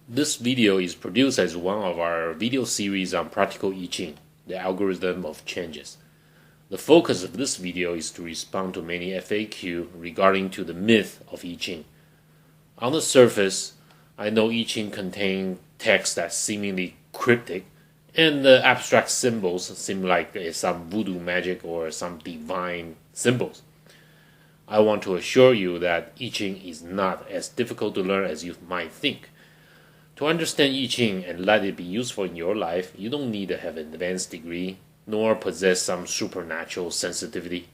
This video is produced as one of our video series on practical I Ching, the algorithm of changes. The focus of this video is to respond to many FAQ regarding to the myth of I Ching. On the surface, I know I Ching contains text that's seemingly cryptic, and the abstract symbols seem like some voodoo magic or some divine symbols. I want to assure you that I Ching is not as difficult to learn as you might think. To understand I Ching and let it be useful in your life, you don't need to have an advanced degree, nor possess some supernatural sensitivity,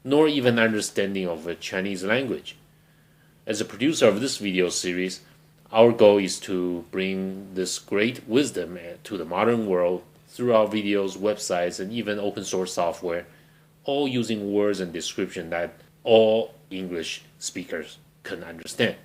nor even understanding of the Chinese language. As a producer of this video series, our goal is to bring this great wisdom to the modern world through our videos, websites, and even open source software, all using words and description that all English speakers can understand.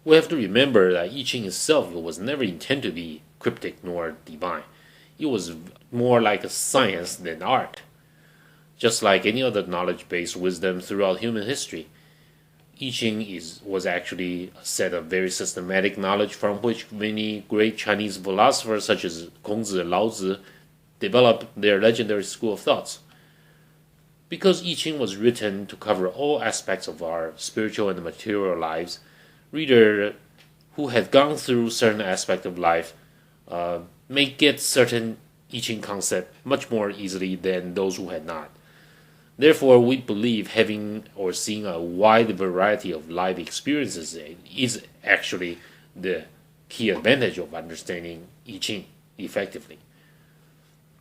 We have to remember that I Ching itself was never intended to be cryptic nor divine. It was more like a science than art. Just like any other knowledge-based wisdom throughout human history, I Ching was actually a set of very systematic knowledge from which many great Chinese philosophers such as Kongzi and Laozi developed their legendary school of thoughts. Because I Ching was written to cover all aspects of our spiritual and material lives, reader who had gone through certain aspect of life may get certain I Ching concept much more easily than those who had not. Therefore, we believe having or seeing a wide variety of life experiences is actually the key advantage of understanding I Ching effectively.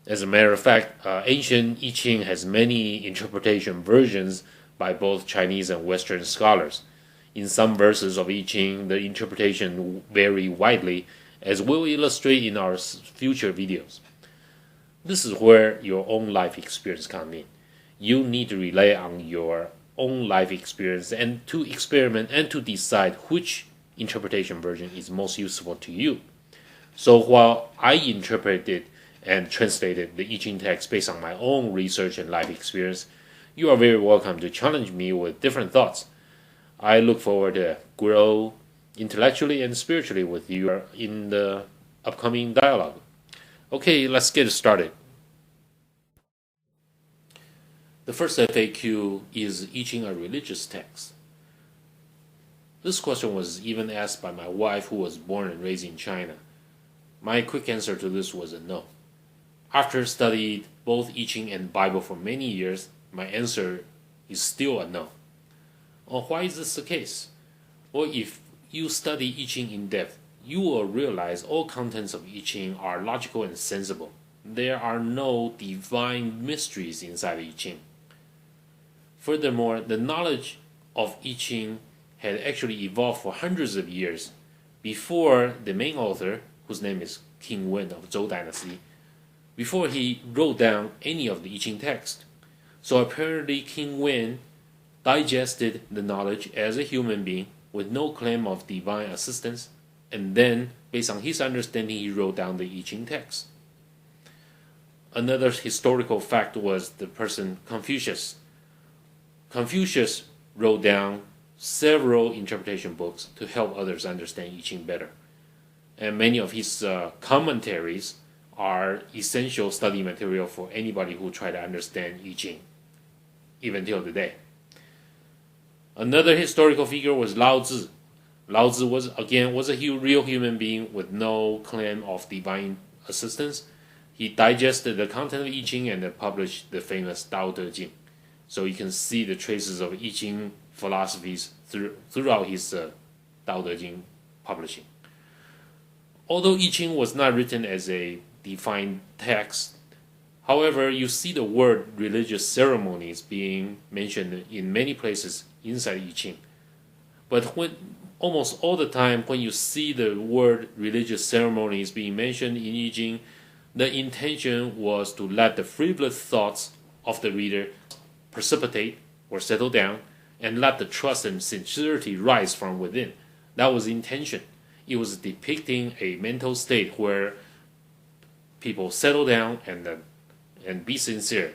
As a matter of fact, ancient I Ching has many interpretation versions by both Chinese and Western scholars. In some verses of I Ching, the interpretation vary widely, as we'll illustrate in our future videos. This is where your own life experience comes in. You need to rely on your own life experience and to experiment and to decide which interpretation version is most useful to you. So while I interpreted and translated the I Ching text based on my own research and life experience, you are very welcome to challenge me with different thoughts. I look forward to grow intellectually and spiritually with you in the upcoming dialogue. Okay, let's get started. The first FAQ is I Ching a religious text? This question was even asked by my wife, who was born and raised in China. My quick answer to this was a no. After studying both I Ching and Bible for many years, my answer is still a no. Why is this the case? Well, if you study I Ching in depth, you will realize all contents of I Ching are logical and sensible. There are no divine mysteries inside I Ching. Furthermore, the knowledge of I Ching had actually evolved for hundreds of years before the main author, whose name is King Wen of Zhou Dynasty, before he wrote down any of the I Ching text. So apparently King Wen digested the knowledge as a human being with no claim of divine assistance, and then, based on his understanding, he wrote down the I Ching text. Another historical fact was the person Confucius. Confucius wrote down several interpretation books to help others understand I Ching better. And many of his commentaries are essential study material for anybody who try to understand I Ching, even till today. Another historical figure was Laozi. Laozi was a real human being with no claim of divine assistance. He digested the content of I Ching and published the famous Jing. So you can see the traces of I Ching philosophies throughout his Jing publishing. Although I Ching was not written as a defined text, however, you see the word religious ceremonies being mentioned in many places inside I Ching. But almost all the time when you see the word religious ceremonies being mentioned in I Ching, the intention was to let the frivolous thoughts of the reader precipitate or settle down and let the trust and sincerity rise from within. That was the intention. It was depicting a mental state where people settle down and be sincere.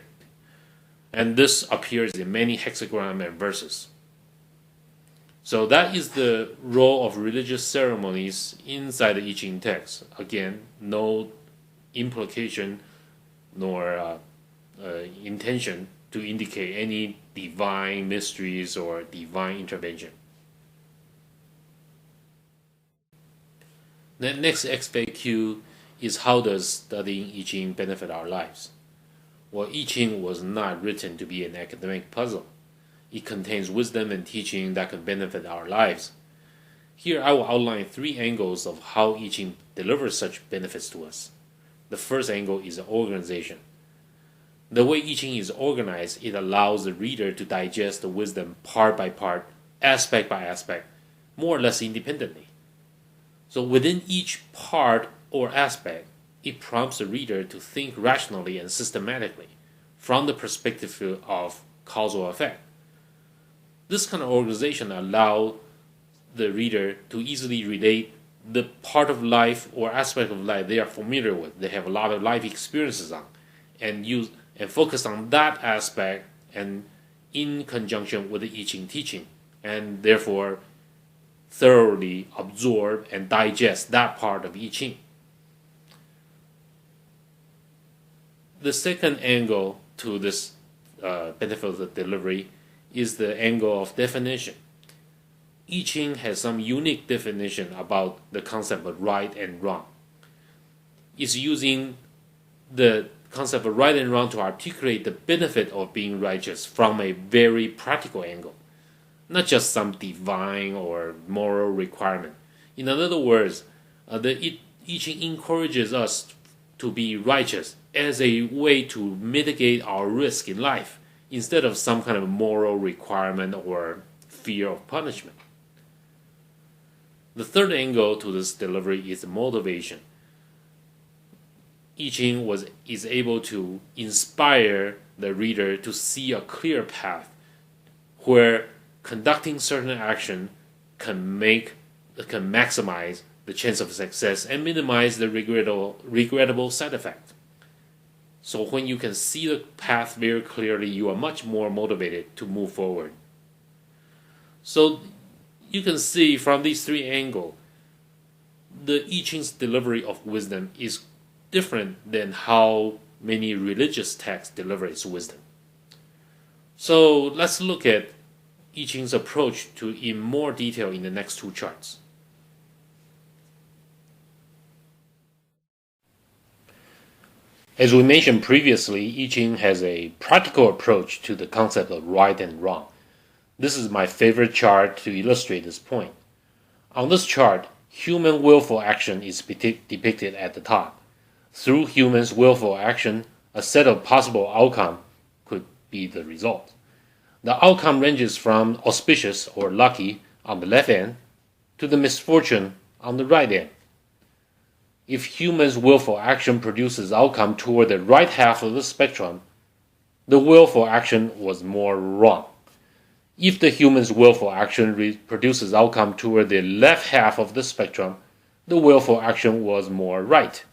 And this appears in many hexagrams and verses. So that is the role of religious ceremonies inside the I Ching text. Again, no implication nor intention to indicate any divine mysteries or divine intervention. The next FAQ is, how does studying I Ching benefit our lives? Well, I Ching was not written to be an academic puzzle. It contains wisdom and teaching that can benefit our lives. Here I will outline 3 angles of how I Ching delivers such benefits to us. The first angle is organization. The way I Ching is organized, it allows the reader to digest the wisdom part by part, aspect by aspect, more or less independently. So within each part or aspect, it prompts the reader to think rationally and systematically from the perspective of causal effect. This kind of organization allows the reader to easily relate the part of life or aspect of life they are familiar with, they have a lot of life experiences on, and focus on that aspect and in conjunction with the I Ching teaching, and therefore thoroughly absorb and digest that part of I Ching. The second angle to this benefit of the delivery is the angle of definition. I Ching has some unique definition about the concept of right and wrong. It's using the concept of right and wrong to articulate the benefit of being righteous from a very practical angle, not just some divine or moral requirement. In other words, the I Ching encourages us to be righteous as a way to mitigate our risk in life, instead of some kind of moral requirement or fear of punishment. The third angle to this delivery is motivation. I Ching is able to inspire the reader to see a clear path where conducting certain action can maximize the chance of success and minimize the regrettable side effect. So when you can see the path very clearly, you are much more motivated to move forward. So you can see from these 3 angles, the I Ching's delivery of wisdom is different than how many religious texts deliver its wisdom. So let's look at I Ching's approach in more detail in the next 2 charts. As we mentioned previously, I Ching has a practical approach to the concept of right and wrong. This is my favorite chart to illustrate this point. On this chart, human willful action is depicted at the top. Through humans' willful action, a set of possible outcomes could be the result. The outcome ranges from auspicious or lucky on the left end to the misfortune on the right end. If humans' willful action produces outcome toward the right half of the spectrum, the willful action was more wrong. If the human's willful action produces outcome toward the left half of the spectrum, the willful action was more right.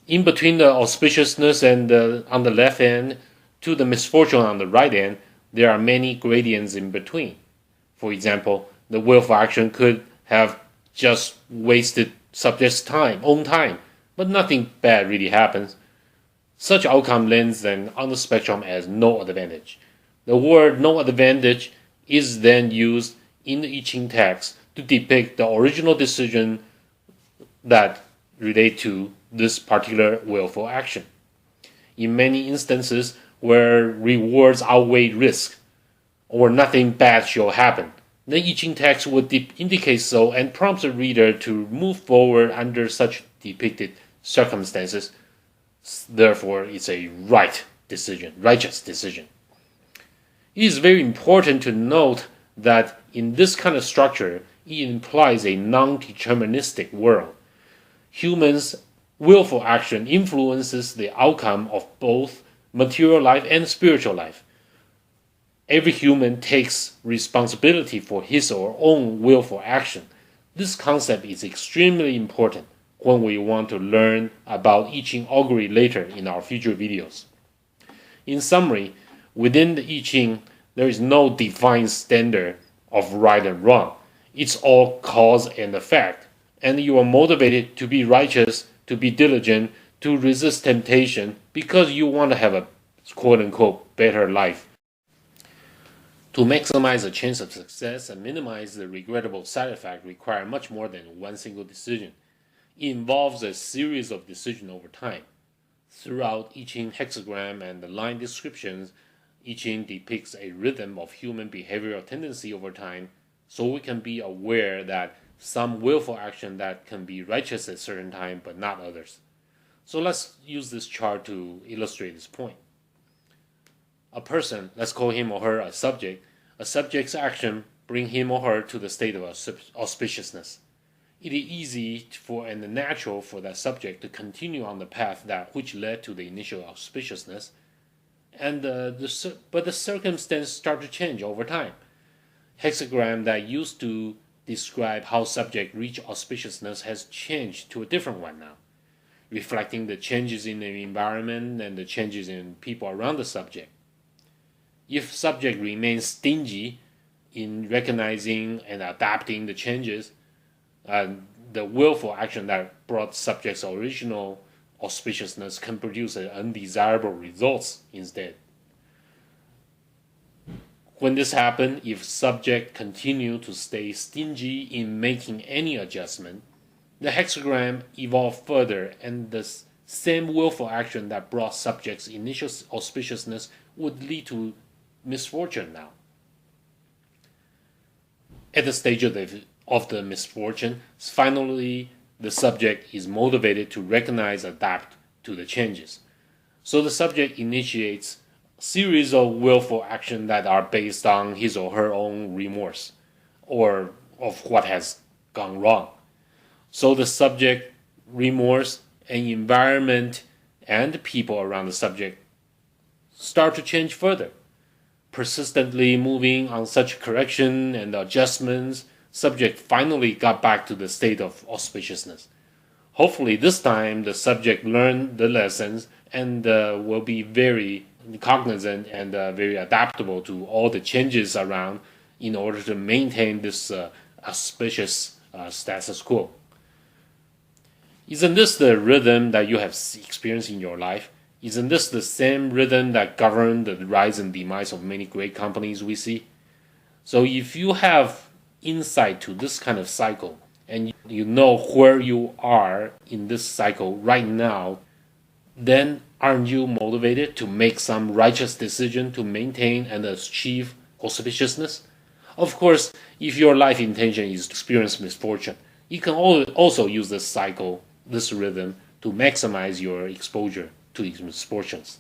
In between the auspiciousness and on the left end to the misfortune on the right end, there are many gradients in between. For example, the willful action could have just wasted subject's own time, but nothing bad really happens. Such outcome lands then on the spectrum as no advantage. The word no advantage is then used in the I Ching text to depict the original decision that relate to this particular willful action. In many instances where rewards outweigh risk, or nothing bad shall happen, the I Ching text would indicate so and prompts the reader to move forward under such depicted circumstances. Therefore, it's a righteous decision. It is very important to note that in this kind of structure, it implies a non-deterministic world. Humans' willful action influences the outcome of both material life and spiritual life. Every human takes responsibility for his or her own willful action. This concept is extremely important when we want to learn about I Ching augury later in our future videos. In summary, within the I Ching, there is no divine standard of right and wrong. It's all cause and effect. And you are motivated to be righteous, to be diligent, to resist temptation because you want to have a quote unquote better life. To maximize the chance of success and minimize the regrettable side effect require much more than one single decision. It involves a series of decisions over time. Throughout I Ching hexagram and the line descriptions, I Ching depicts a rhythm of human behavioral tendency over time, so we can be aware that some willful action that can be righteous at certain time but not others. So let's use this chart to illustrate this point. A person, let's call him or her a subject's action bring him or her to the state of auspiciousness. It is easy for and natural for that subject to continue on the path that which led to the initial auspiciousness, and but the circumstances start to change over time. Hexagram that used to describe how subject reach auspiciousness has changed to a different one now, reflecting the changes in the environment and the changes in people around the subject. If subject remains stingy in recognizing and adapting the changes, the willful action that brought subject's original auspiciousness can produce undesirable results instead. When this happens, if subject continue to stay stingy in making any adjustment, the hexagram evolved further and the same willful action that brought subject's initial auspiciousness would lead to misfortune now. At the stage of the misfortune, finally the subject is motivated to recognize and adapt to the changes. So the subject initiates a series of willful actions that are based on his or her own remorse or of what has gone wrong. So the subject, remorse, and environment and people around the subject start to change further. Persistently moving on such correction and adjustments, subject finally got back to the state of auspiciousness. Hopefully this time the subject learned the lessons and will be very cognizant and very adaptable to all the changes around in order to maintain this auspicious status quo. Isn't this the rhythm that you have experienced in your life? Isn't this the same rhythm that governed the rise and demise of many great companies we see? So if you have insight to this kind of cycle and you know where you are in this cycle right now, then aren't you motivated to make some righteous decision to maintain and achieve auspiciousness? Of course, if your life intention is to experience misfortune, you can also use this cycle, this rhythm, to maximize your exposure to misfortunes.